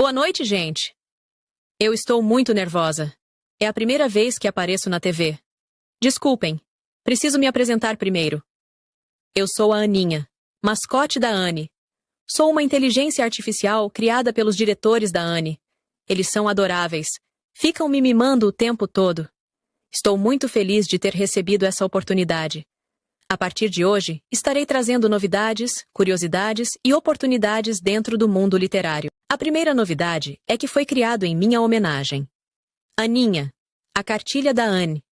Boa noite, gente. Eu estou muito nervosa. É a primeira vez que apareço na TV. Desculpem, preciso me apresentar primeiro. Eu sou a Aninha, mascote da Anne. Sou uma inteligência artificial criada pelos diretores da Anne. Eles são adoráveis. Ficam me mimando o tempo todo. Estou muito feliz de ter recebido essa oportunidade. A partir de hoje, estarei trazendo novidades, curiosidades e oportunidades dentro do mundo literário. A primeira novidade é que foi criado em minha homenagem. Aninha, a cartilha da Anne.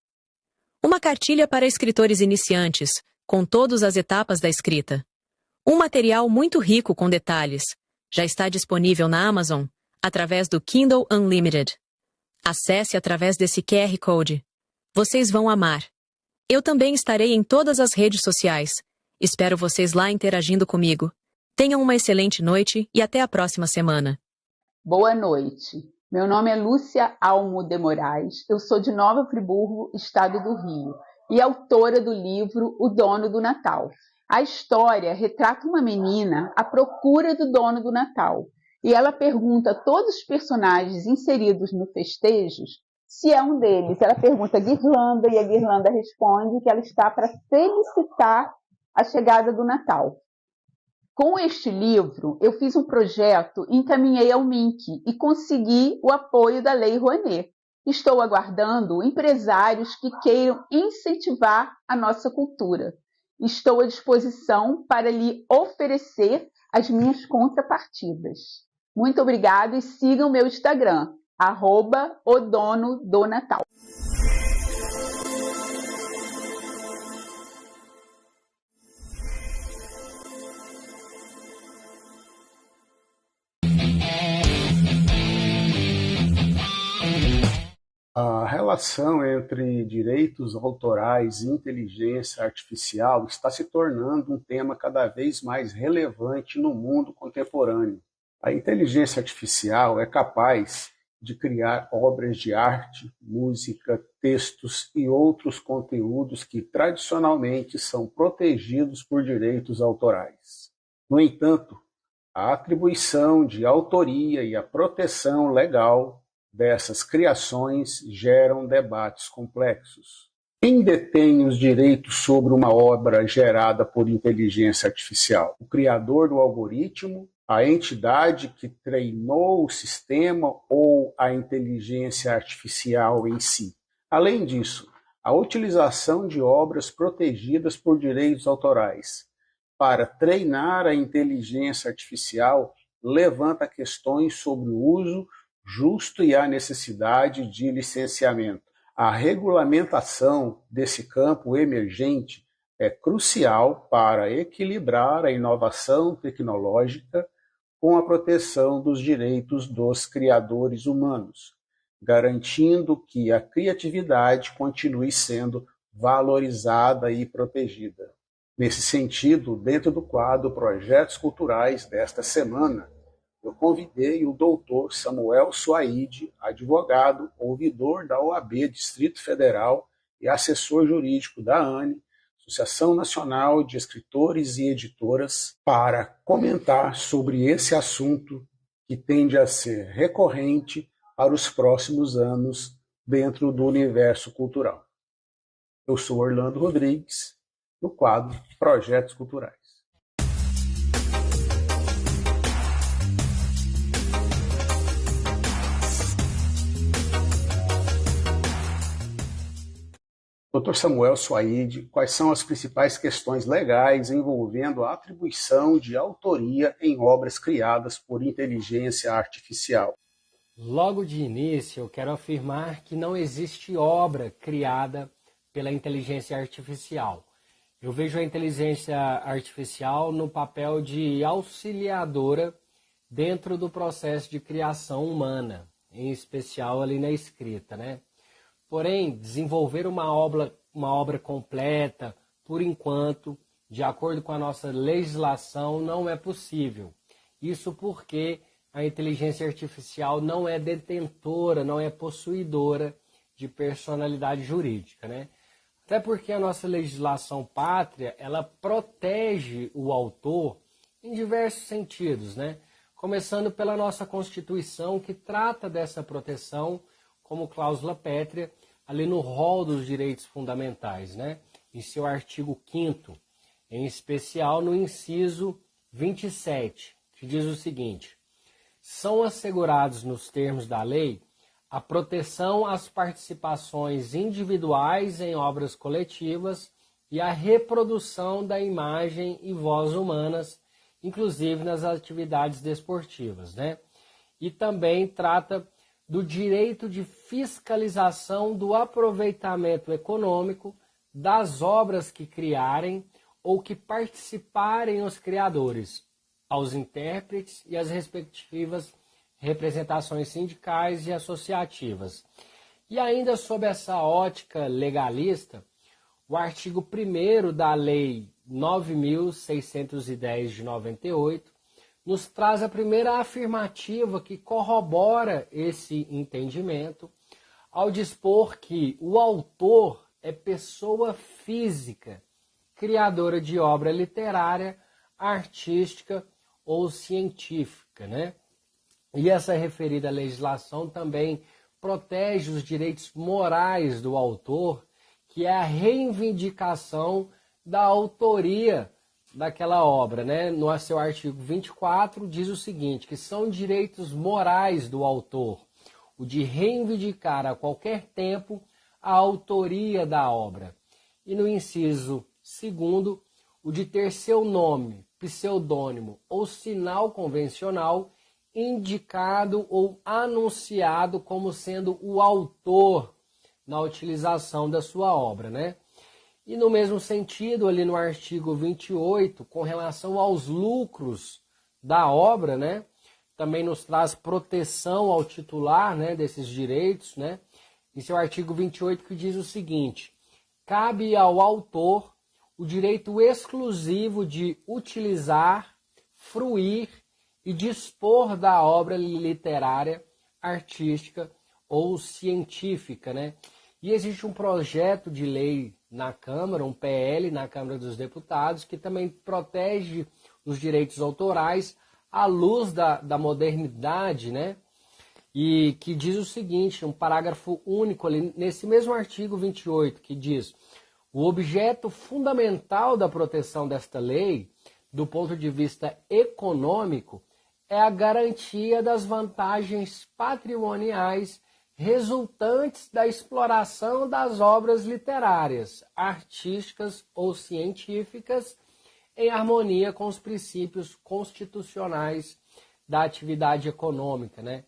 Uma cartilha para escritores iniciantes, com todas as etapas da escrita. Um material muito rico com detalhes. Já está disponível na Amazon, através do Kindle Unlimited. Acesse através desse QR Code. Vocês vão amar. Eu também estarei em todas as redes sociais. Espero vocês lá interagindo comigo. Tenham uma excelente noite e até a próxima semana. Boa noite. Meu nome é Lúcia Almo de Moraes. Eu sou de Nova Friburgo, estado do Rio, e autora do livro O Dono do Natal. A história retrata uma menina à procura do dono do Natal. E ela pergunta a todos os personagens inseridos no festejos se é um deles. Ela pergunta a Guirlanda e a Guirlanda responde que ela está para felicitar a chegada do Natal. Com este livro, eu fiz um projeto e encaminhei ao MINC e consegui o apoio da Lei Rouanet. Estou aguardando empresários que queiram incentivar a nossa cultura. Estou à disposição para lhe oferecer as minhas contrapartidas. Muito obrigada e sigam meu Instagram, @odonodonatal. A relação entre direitos autorais e inteligência artificial está se tornando um tema cada vez mais relevante no mundo contemporâneo. A inteligência artificial é capaz de criar obras de arte, música, textos e outros conteúdos que tradicionalmente são protegidos por direitos autorais. No entanto, a atribuição de autoria e a proteção legal dessas criações geram debates complexos. Quem detém os direitos sobre uma obra gerada por inteligência artificial? O criador do algoritmo, a entidade que treinou o sistema ou a inteligência artificial em si? Além disso, a utilização de obras protegidas por direitos autorais para treinar a inteligência artificial levanta questões sobre o uso justo e a necessidade de licenciamento. A regulamentação desse campo emergente é crucial para equilibrar a inovação tecnológica com a proteção dos direitos dos criadores humanos, garantindo que a criatividade continue sendo valorizada e protegida. Nesse sentido, dentro do quadro Projetos Culturais desta semana, eu convidei o doutor Samuel Suaide, advogado, ouvidor da OAB Distrito Federal e assessor jurídico da ANE, Associação Nacional de Escritores e Editoras, para comentar sobre esse assunto que tende a ser recorrente para os próximos anos dentro do universo cultural. Eu sou Orlando Rodrigues, no quadro Projetos Culturais. Dr. Samuel Suaide, quais são as principais questões legais envolvendo a atribuição de autoria em obras criadas por inteligência artificial? Logo de início, eu quero afirmar que não existe obra criada pela inteligência artificial. Eu vejo a inteligência artificial no papel de auxiliadora dentro do processo de criação humana, em especial ali na escrita, né? Porém, desenvolver uma obra completa, por enquanto, de acordo com a nossa legislação, não é possível. Isso porque a inteligência artificial não é detentora, não é possuidora de personalidade jurídica, né? Até porque a nossa legislação pátria, ela protege o autor em diversos sentidos, né? começando pela nossa Constituição, que trata dessa proteção como cláusula pétrea, ali no rol dos direitos fundamentais, né? Em seu artigo 5º, em especial no inciso 27, que diz o seguinte: são assegurados nos termos da lei a proteção às participações individuais em obras coletivas e a reprodução da imagem e voz humanas, inclusive nas atividades desportivas, né? E também trata do direito de fiscalização do aproveitamento econômico das obras que criarem ou que participarem os criadores, aos intérpretes e às respectivas representações sindicais e associativas. E ainda sob essa ótica legalista, o artigo 1º da Lei 9.610 de 98 nos traz a primeira afirmativa que corrobora esse entendimento ao dispor que o autor é pessoa física, criadora de obra literária, artística ou científica, né? E essa referida legislação também protege os direitos morais do autor, que é a reivindicação da autoria daquela obra, né? No seu artigo 24 diz o seguinte, que são direitos morais do autor, o de reivindicar a qualquer tempo a autoria da obra. E no inciso 2º, o de ter seu nome, pseudônimo ou sinal convencional indicado ou anunciado como sendo o autor na utilização da sua obra, né? E no mesmo sentido, ali no artigo 28, com relação aos lucros da obra, né? Também nos traz proteção ao titular, né, desses direitos, né? Em seu artigo 28, que diz o seguinte: cabe ao autor o direito exclusivo de utilizar, fruir e dispor da obra literária, artística ou científica, né? E existe um projeto de lei na Câmara, um PL na Câmara dos Deputados, que também protege os direitos autorais à luz da modernidade, né? E que diz o seguinte, um parágrafo único ali, nesse mesmo artigo 28, que diz: o objeto fundamental da proteção desta lei, do ponto de vista econômico, é a garantia das vantagens patrimoniais resultantes da exploração das obras literárias, artísticas ou científicas em harmonia com os princípios constitucionais da atividade econômica, né?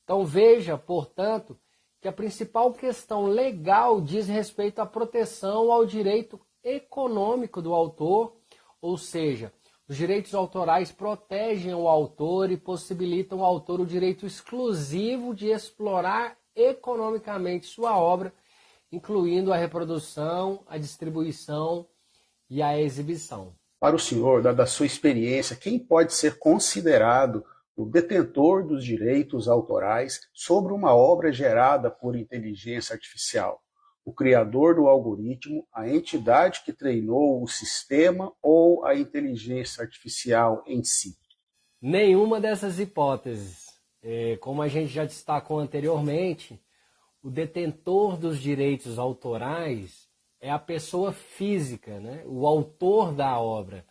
Então veja, portanto, que a principal questão legal diz respeito à proteção ao direito econômico do autor, ou seja, os direitos autorais protegem o autor e possibilitam ao autor o direito exclusivo de explorar economicamente sua obra, incluindo a reprodução, a distribuição e a exibição. Para o senhor, da sua experiência, quem pode ser considerado o detentor dos direitos autorais sobre uma obra gerada por inteligência artificial? O criador do algoritmo, a entidade que treinou o sistema ou a inteligência artificial em si? Nenhuma dessas hipóteses. Como a gente já destacou anteriormente, o detentor dos direitos autorais é a pessoa física, né? O autor da obra,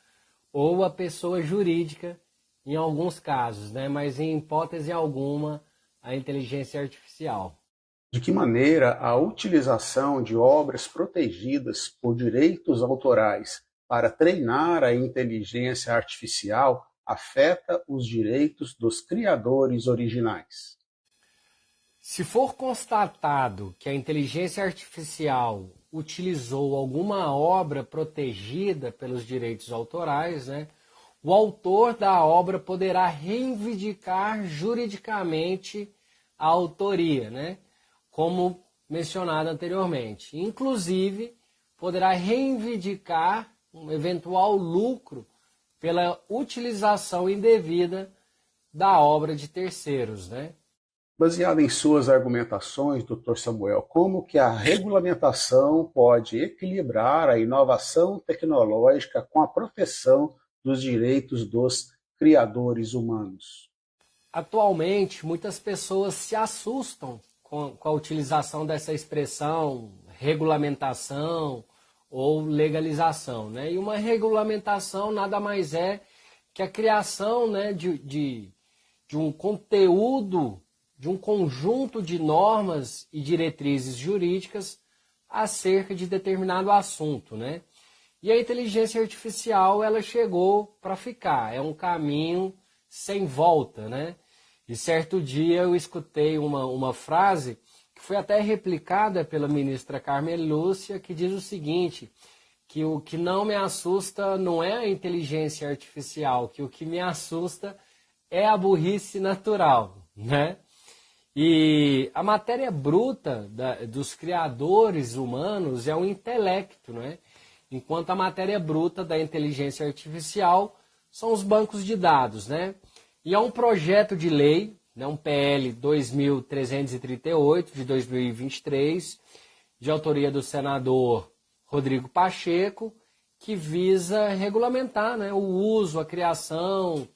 ou a pessoa jurídica, em alguns casos, né? Mas em hipótese alguma, a inteligência artificial. De que maneira a utilização de obras protegidas por direitos autorais para treinar a inteligência artificial afeta os direitos dos criadores originais? Se for constatado que a inteligência artificial utilizou alguma obra protegida pelos direitos autorais, né, o autor da obra poderá reivindicar juridicamente a autoria, né, como mencionado anteriormente. Inclusive, poderá reivindicar um eventual lucro pela utilização indevida da obra de terceiros, né? Baseado em suas argumentações, Dr. Samuel, como que a regulamentação pode equilibrar a inovação tecnológica com a proteção dos direitos dos criadores humanos? atualmente, muitas pessoas se assustam com a utilização dessa expressão regulamentação ou legalização, né? E uma regulamentação nada mais é que a criação, né, de um conteúdo, de um conjunto de normas e diretrizes jurídicas acerca de determinado assunto, né? E a inteligência artificial, ela chegou para ficar, é um caminho sem volta, né? E certo dia eu escutei uma frase que foi até replicada pela ministra Carmen Lúcia, que diz o seguinte, que o que não me assusta não é a inteligência artificial, que o que me assusta é a burrice natural, né? E a matéria bruta dos criadores humanos é o intelecto, né? Enquanto a matéria bruta da inteligência artificial são os bancos de dados, né? E há um projeto de lei, né, um PL 2338 de 2023, de autoria do senador Rodrigo Pacheco, que visa regulamentar, né, o uso, a criação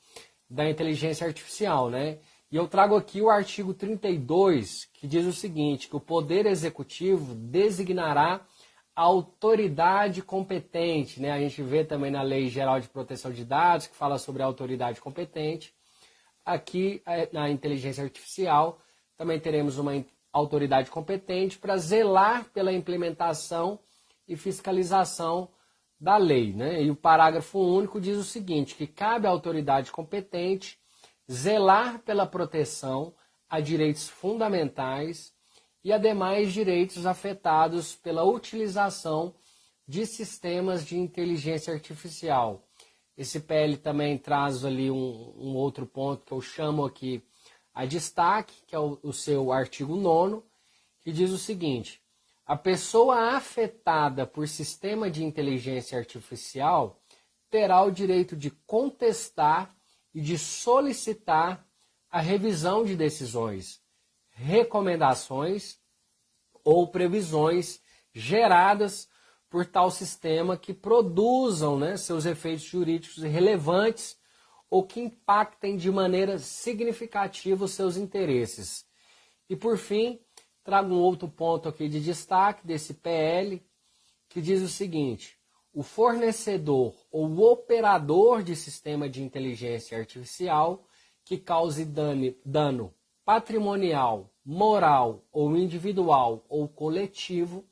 da inteligência artificial, né? E eu trago aqui o artigo 32, que diz o seguinte, que o Poder Executivo designará a autoridade competente, né? A gente vê também na Lei Geral de Proteção de Dados, que fala sobre a autoridade competente. Aqui, na inteligência artificial, também teremos uma autoridade competente para zelar pela implementação e fiscalização da lei, né? E o parágrafo único diz o seguinte, que cabe à autoridade competente zelar pela proteção a direitos fundamentais e a demais direitos afetados pela utilização de sistemas de inteligência artificial. Esse PL também traz ali um outro ponto que eu chamo aqui a destaque, que é o seu artigo 9º, que diz o seguinte, a pessoa afetada por sistema de inteligência artificial terá o direito de contestar e de solicitar a revisão de decisões, recomendações ou previsões geradas por tal sistema que produzam, né, seus efeitos jurídicos relevantes ou que impactem de maneira significativa os seus interesses. E por fim, trago um outro ponto aqui de destaque desse PL, que diz o seguinte, o fornecedor ou o operador de sistema de inteligência artificial que cause dano patrimonial, moral ou individual ou coletivo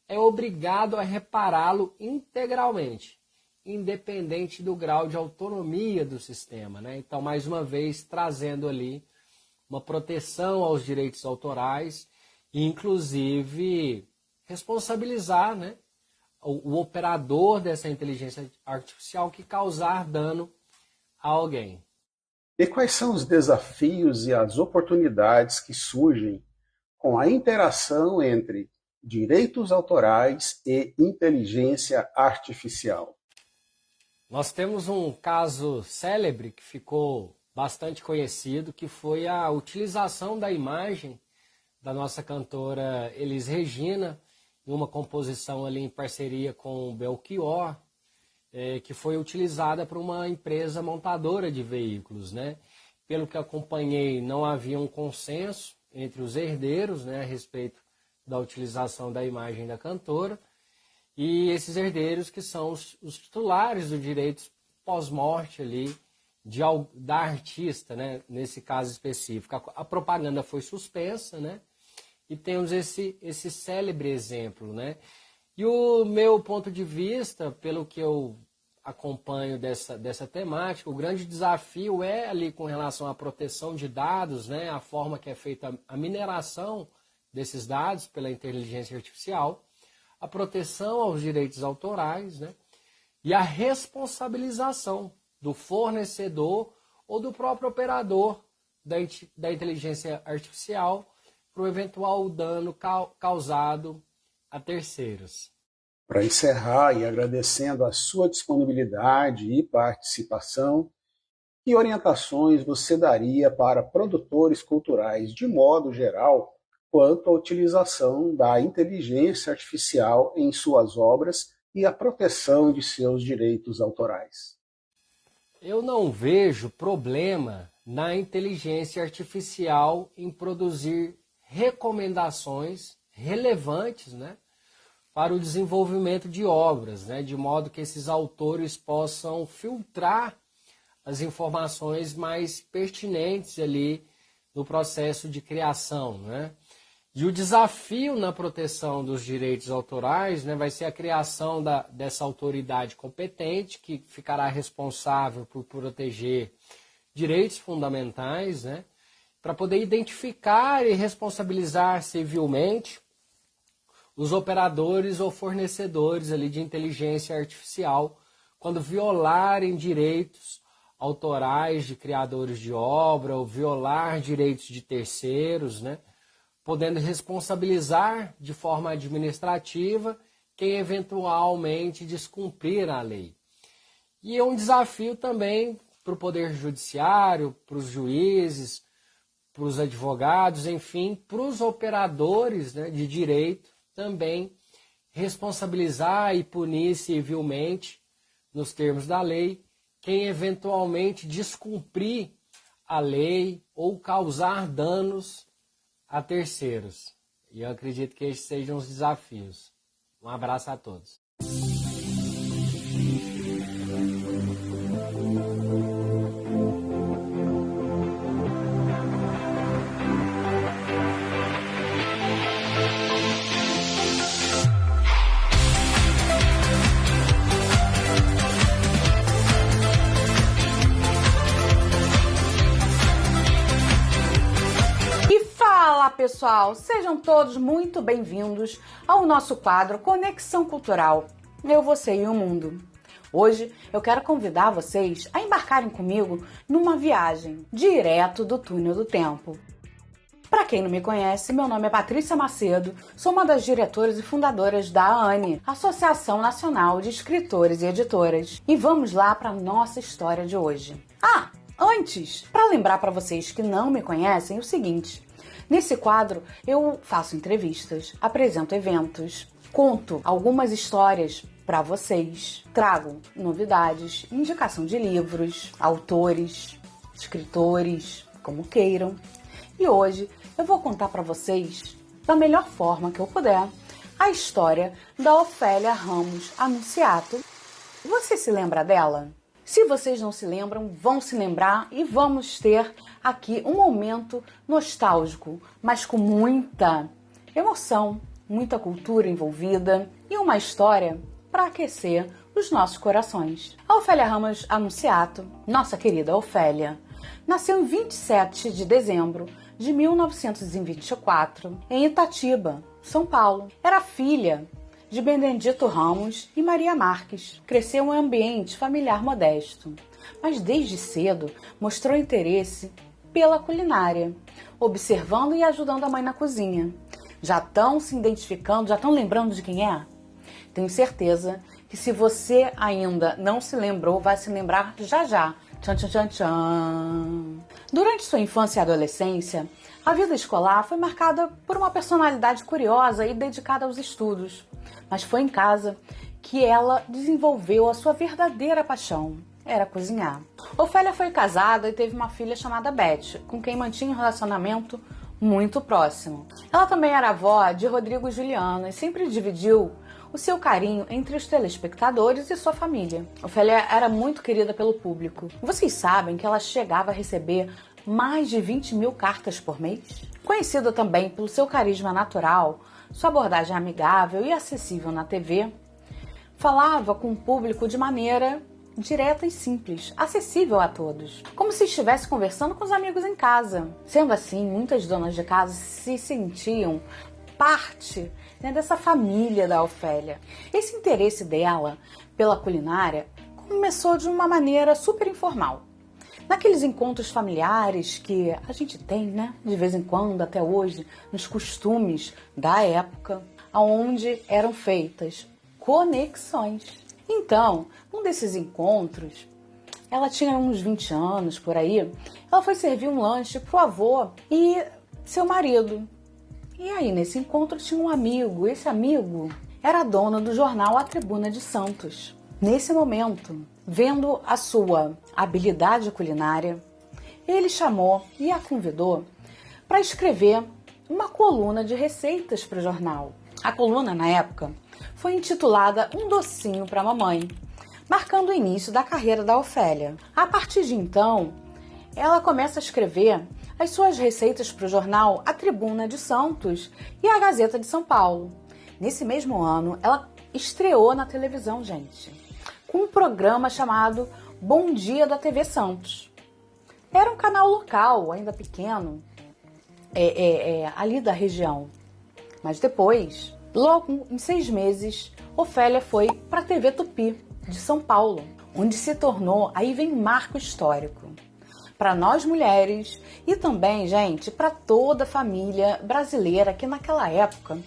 é obrigado a repará-lo integralmente, independente do grau de autonomia do sistema, né? Então, mais uma vez, trazendo ali uma proteção aos direitos autorais e, inclusive, responsabilizar, né, o operador dessa inteligência artificial que causar dano a alguém. E quais são os desafios e as oportunidades que surgem com a interação entre direitos autorais e inteligência artificial? Nós temos um caso célebre que ficou bastante conhecido, que foi a utilização da imagem da nossa cantora Elis Regina, em uma composição ali em parceria com o Belchior, que foi utilizada por uma empresa montadora de veículos, né? Pelo que acompanhei, não havia um consenso entre os herdeiros, né, a respeito da utilização da imagem da cantora, e esses herdeiros que são os titulares do direito pós-morte ali da artista, né, nesse caso específico. A propaganda foi suspensa, né, e temos esse célebre exemplo, né. E o meu ponto de vista, pelo que eu acompanho dessa temática, o grande desafio é ali com relação à proteção de dados, né, a forma que é feita a mineração desses dados pela inteligência artificial, a proteção aos direitos autorais, né, e a responsabilização do fornecedor ou do próprio operador da inteligência artificial para o eventual dano causado a terceiros. Para encerrar e agradecendo a sua disponibilidade e participação, que orientações você daria para produtores culturais de modo geral quanto à utilização da inteligência artificial em suas obras e a proteção de seus direitos autorais? Eu não vejo problema na inteligência artificial em produzir recomendações relevantes, né, para o desenvolvimento de obras, né, de modo que esses autores possam filtrar as informações mais pertinentes ali no processo de criação, né? E o desafio na proteção dos direitos autorais, né, vai ser a criação dessa autoridade competente que ficará responsável por proteger direitos fundamentais, né, para poder identificar e responsabilizar civilmente os operadores ou fornecedores ali de inteligência artificial quando violarem direitos autorais de criadores de obra ou violar direitos de terceiros, né, podendo responsabilizar de forma administrativa quem eventualmente descumprir a lei. E é um desafio também para o Poder Judiciário, para os juízes, para os advogados, enfim, para os operadores, né, de direito também responsabilizar e punir civilmente, nos termos da lei, quem eventualmente descumprir a lei ou causar danos a terceiros. E eu acredito que esses sejam os desafios. Um abraço a todos. Olá pessoal, sejam todos muito bem-vindos ao nosso quadro Conexão Cultural, Eu, Você e o Mundo. Hoje eu quero convidar vocês a embarcarem comigo numa viagem direto do túnel do tempo. Para quem não me conhece, meu nome é Patrícia Macedo, sou uma das diretoras e fundadoras da ANE, Associação Nacional de Escritores e Editoras. E vamos lá para a nossa história de hoje. Antes, para lembrar para vocês que não me conhecem, o seguinte: nesse quadro eu faço entrevistas, apresento eventos, conto algumas histórias para vocês, trago novidades, indicação de livros, autores, escritores, como queiram. E hoje eu vou contar para vocês, da melhor forma que eu puder, a história da Ofélia Ramos Annunziato. Você se lembra dela? Se vocês não se lembram, vão se lembrar e vamos ter aqui um momento nostálgico, mas com muita emoção, muita cultura envolvida e uma história para aquecer os nossos corações. A Ofélia Ramos Annunziato, nossa querida Ofélia, nasceu em 27 de dezembro de 1924 em Itatiba, São Paulo. Era filha de Benedito Ramos e Maria Marques. Cresceu em um ambiente familiar modesto, mas desde cedo mostrou interesse pela culinária, observando e ajudando a mãe na cozinha. Já estão se identificando, já estão lembrando de quem é? Tenho certeza que se você ainda não se lembrou, vai se lembrar já já. Tchan, tchan, tchan, tchan. Durante sua infância e adolescência, a vida escolar foi marcada por uma personalidade curiosa e dedicada aos estudos. Mas foi em casa que ela desenvolveu a sua verdadeira paixão, era cozinhar. Ofélia foi casada e teve uma filha chamada Beth, com quem mantinha um relacionamento muito próximo. Ela também era avó de Rodrigo e Juliana e sempre dividiu o seu carinho entre os telespectadores e sua família. Ofélia era muito querida pelo público. Vocês sabem que ela chegava a receber mais de 20 mil cartas por mês? Conhecida também pelo seu carisma natural, sua abordagem amigável e acessível na TV, falava com o público de maneira direta e simples, acessível a todos, como se estivesse conversando com os amigos em casa. Sendo assim, muitas donas de casa se sentiam parte, né, dessa família da Ofélia. Esse interesse dela pela culinária começou de uma maneira super informal. Naqueles encontros familiares que a gente tem, né, de vez em quando, até hoje, nos costumes da época, onde eram feitas conexões. Então, num desses encontros, ela tinha uns 20 anos, por aí, ela foi servir um lanche pro avô e seu marido. E aí, nesse encontro, tinha um amigo. Esse amigo era dono do jornal A Tribuna de Santos. Nesse momento, vendo a sua habilidade culinária, ele chamou e a convidou para escrever uma coluna de receitas para o jornal. A coluna, na época, foi intitulada Um Docinho para a Mamãe, marcando o início da carreira da Ofélia. A partir de então, ela começa a escrever as suas receitas para o jornal A Tribuna de Santos e a Gazeta de São Paulo. Nesse mesmo ano, ela estreou na televisão, gente, com um programa chamado Bom Dia da TV Santos. Era um canal local, ainda pequeno, ali da região. Mas depois, logo em 6 meses, Ofélia foi para a TV Tupi, de São Paulo, onde se tornou, aí vem um marco histórico, para nós mulheres e também, gente, para toda a família brasileira que naquela época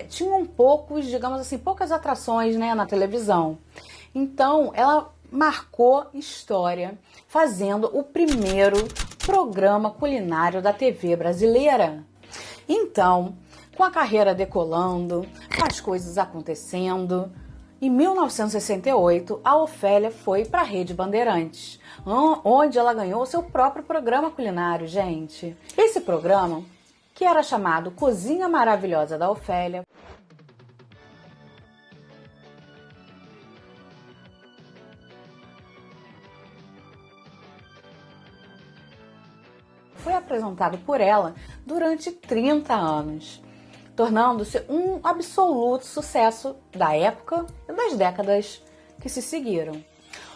tinham poucas atrações, né, na televisão. Então, ela marcou história fazendo o primeiro programa culinário da TV brasileira. Então, com a carreira decolando, com as coisas acontecendo, em 1968, a Ofélia foi para a Rede Bandeirantes, onde ela ganhou seu próprio programa culinário, gente. Esse programa, que era chamado Cozinha Maravilhosa da Ofélia, foi apresentado por ela durante 30 anos, tornando-se um absoluto sucesso da época e das décadas que se seguiram.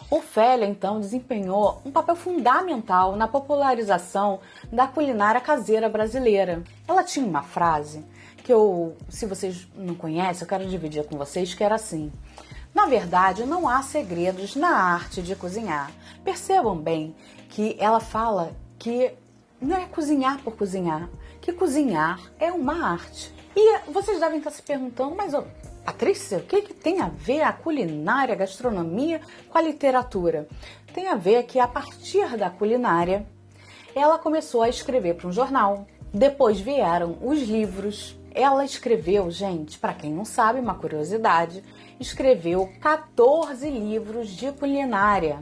Ofélia, então, desempenhou um papel fundamental na popularização da culinária caseira brasileira. Ela tinha uma frase que se vocês não conhecem, eu quero dividir com vocês, que era assim: na verdade, não há segredos na arte de cozinhar. Percebam bem que ela fala que não é cozinhar por cozinhar, que cozinhar é uma arte. E vocês devem estar se perguntando, mas Patrícia, o que tem a ver a culinária, a gastronomia com a literatura? Tem a ver que a partir da culinária, ela começou a escrever para um jornal. Depois vieram os livros. Ela escreveu, gente, para quem não sabe, uma curiosidade, escreveu 14 livros de culinária,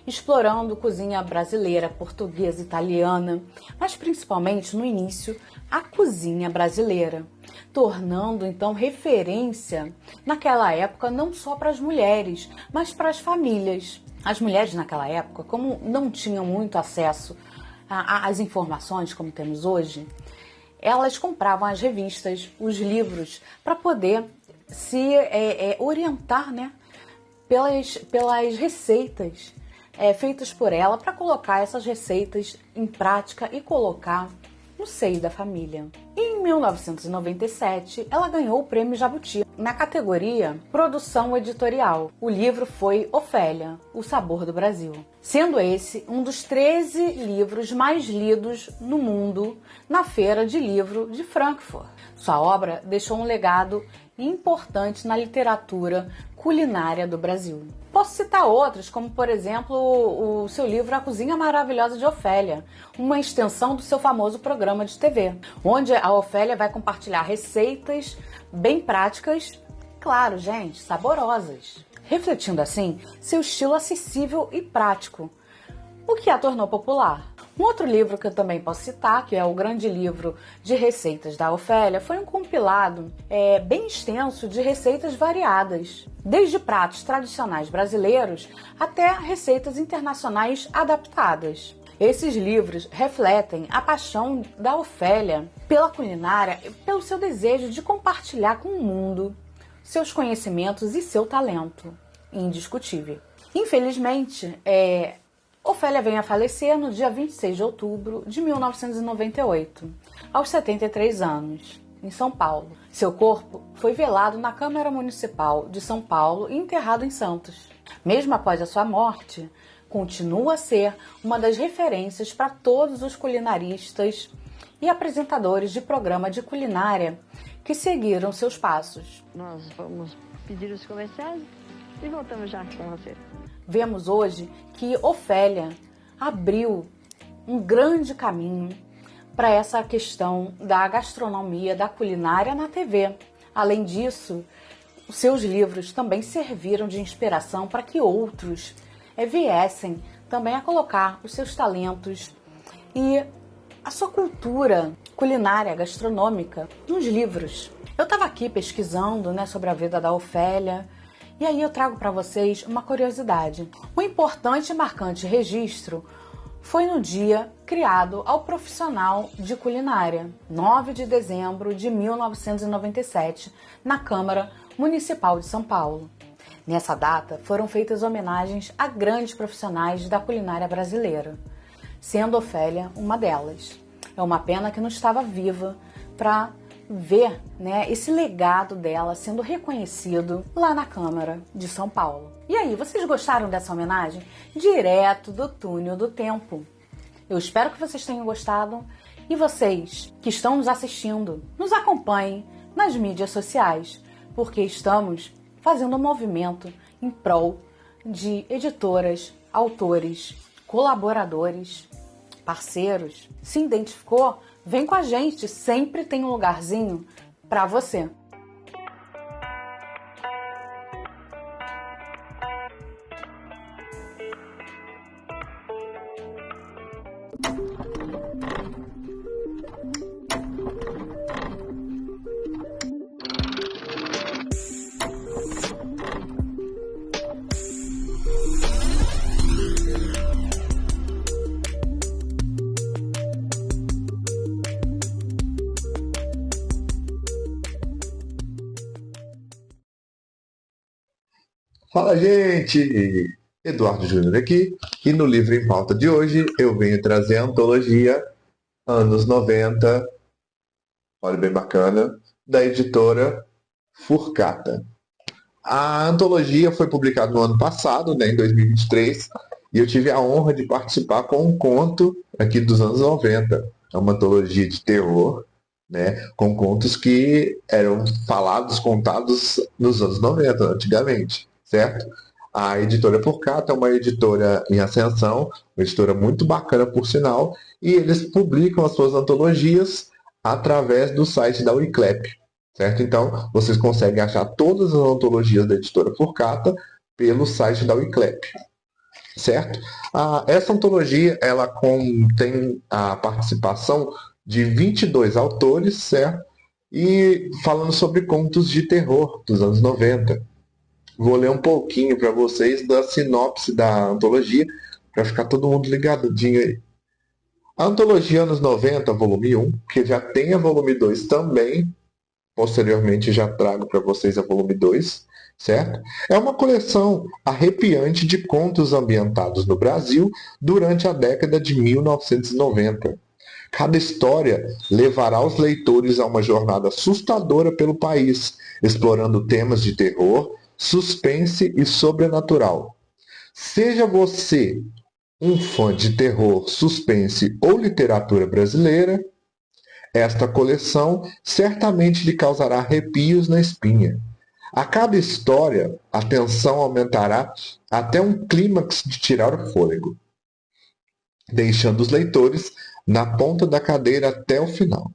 explorando cozinha brasileira, portuguesa, italiana, mas principalmente no início a cozinha brasileira, tornando então referência naquela época não só para as mulheres, mas para as famílias. As mulheres naquela época, como não tinham muito acesso às informações como temos hoje, elas compravam as revistas, os livros, para poder se orientar, né, pelas receitas feitas por ela, para colocar essas receitas em prática e colocar no seio da família. Em 1997, ela ganhou o Prêmio Jabuti na categoria Produção Editorial. O livro foi Ofélia, O Sabor do Brasil, sendo esse um dos 13 livros mais lidos no mundo na Feira de Livro de Frankfurt. Sua obra deixou um legado importante na literatura culinária do Brasil. Posso citar outros, como por exemplo o seu livro A Cozinha Maravilhosa de Ofélia, uma extensão do seu famoso programa de TV, onde a Ofélia vai compartilhar receitas bem práticas, claro, gente, saborosas, refletindo assim seu estilo acessível e prático, o que a tornou popular. Um outro livro que eu também posso citar, que é o grande livro de receitas da Ofélia, foi um compilado bem extenso de receitas variadas, desde pratos tradicionais brasileiros até receitas internacionais adaptadas. Esses livros refletem a paixão da Ofélia pela culinária e pelo seu desejo de compartilhar com o mundo seus conhecimentos e seu talento indiscutível. Infelizmente, Ofélia vem a falecer no dia 26 de outubro de 1998, aos 73 anos, em São Paulo. Seu corpo foi velado na Câmara Municipal de São Paulo e enterrado em Santos. Mesmo após a sua morte, continua a ser uma das referências para todos os culinaristas e apresentadores de programa de culinária que seguiram seus passos. Nós vamos pedir os comerciais e voltamos já com você. Vemos hoje que Ofélia abriu um grande caminho para essa questão da gastronomia, da culinária na TV. Além disso, os seus livros também serviram de inspiração para que outros viessem também a colocar os seus talentos e a sua cultura culinária, gastronômica, nos livros. Eu estava aqui pesquisando, sobre a vida da Ofélia, e aí eu trago para vocês uma curiosidade. Um importante e marcante registro foi no dia criado ao profissional de culinária, 9 de dezembro de 1997, na Câmara Municipal de São Paulo. Nessa data foram feitas homenagens a grandes profissionais da culinária brasileira, sendo Ofélia uma delas. É uma pena que não estava viva para ver esse legado dela sendo reconhecido lá na Câmara de São Paulo. E aí, vocês gostaram dessa homenagem? Direto do túnel do tempo. Eu espero que vocês tenham gostado e vocês que estão nos assistindo, nos acompanhem nas mídias sociais, porque estamos fazendo um movimento em prol de editoras, autores, colaboradores, parceiros. Se identificou? Vem com a gente, sempre tem um lugarzinho para você. Fala, gente! Eduardo Júnior aqui, e no Livro em Pauta de hoje eu venho trazer a antologia Anos 90, olha, bem bacana, da editora Furcata. A antologia foi publicada no ano passado, em 2023, e eu tive a honra de participar com um conto aqui dos anos 90. É uma antologia de terror, com contos que eram falados, contados nos anos 90, antigamente. Certo? A editora Furcata é uma editora em ascensão, uma editora muito bacana por sinal, e eles publicam as suas antologias através do site da Wiclap, certo? Então, vocês conseguem achar todas as antologias da editora Furcata pelo site da Wiclap, certo? Essa antologia, ela contém a participação de 22 autores, certo? E falando sobre contos de terror dos anos 90. Vou ler um pouquinho para vocês da sinopse da antologia, para ficar todo mundo ligadinho aí. A antologia Anos 90, volume 1, que já tem a volume 2 também, posteriormente já trago para vocês a volume 2, certo? É uma coleção arrepiante de contos ambientados no Brasil durante a década de 1990. Cada história levará os leitores a uma jornada assustadora pelo país, explorando temas de terror, suspense e sobrenatural. Seja você um fã de terror, suspense ou literatura brasileira, esta coleção certamente lhe causará arrepios na espinha. A cada história, a tensão aumentará até um clímax de tirar o fôlego, deixando os leitores na ponta da cadeira até o final.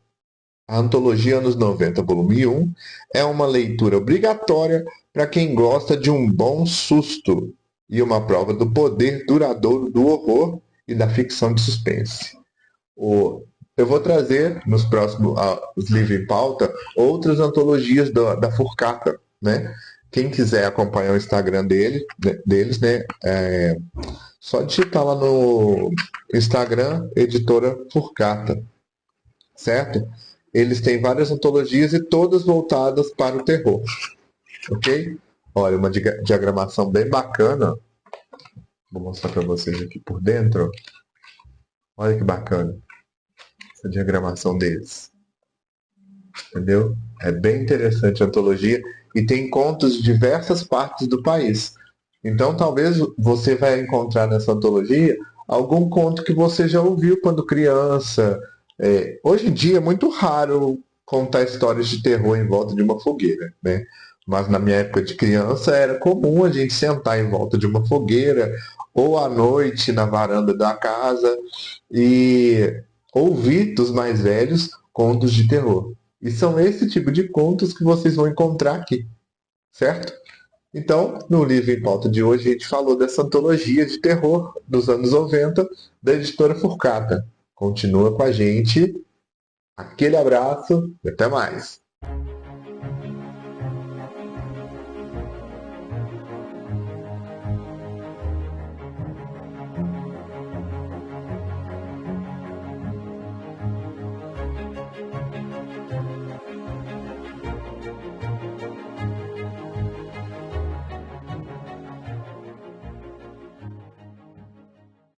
A antologia Anos 90, volume 1, é uma leitura obrigatória para quem gosta de um bom susto e uma prova do poder duradouro do horror e da ficção de suspense. Eu vou trazer nos próximos livros em pauta outras antologias da Furcata, Quem quiser acompanhar o Instagram deles, só digitar lá no Instagram, editora Furcata, certo? Eles têm várias antologias e todas voltadas para o terror, ok? Olha, uma diagramação bem bacana. Vou mostrar para vocês aqui por dentro. Olha que bacana essa diagramação deles. Entendeu? É bem interessante a antologia e tem contos de diversas partes do país. Então, talvez você vai encontrar nessa antologia algum conto que você já ouviu quando criança. Hoje em dia é muito raro contar histórias de terror em volta de uma fogueira, Mas na minha época de criança era comum a gente sentar em volta de uma fogueira ou à noite na varanda da casa e ouvir dos mais velhos contos de terror. E são esse tipo de contos que vocês vão encontrar aqui, certo? Então, no livro em pauta de hoje, a gente falou dessa antologia de terror dos anos 90 da editora Furcata. Continua com a gente. Aquele abraço e até mais!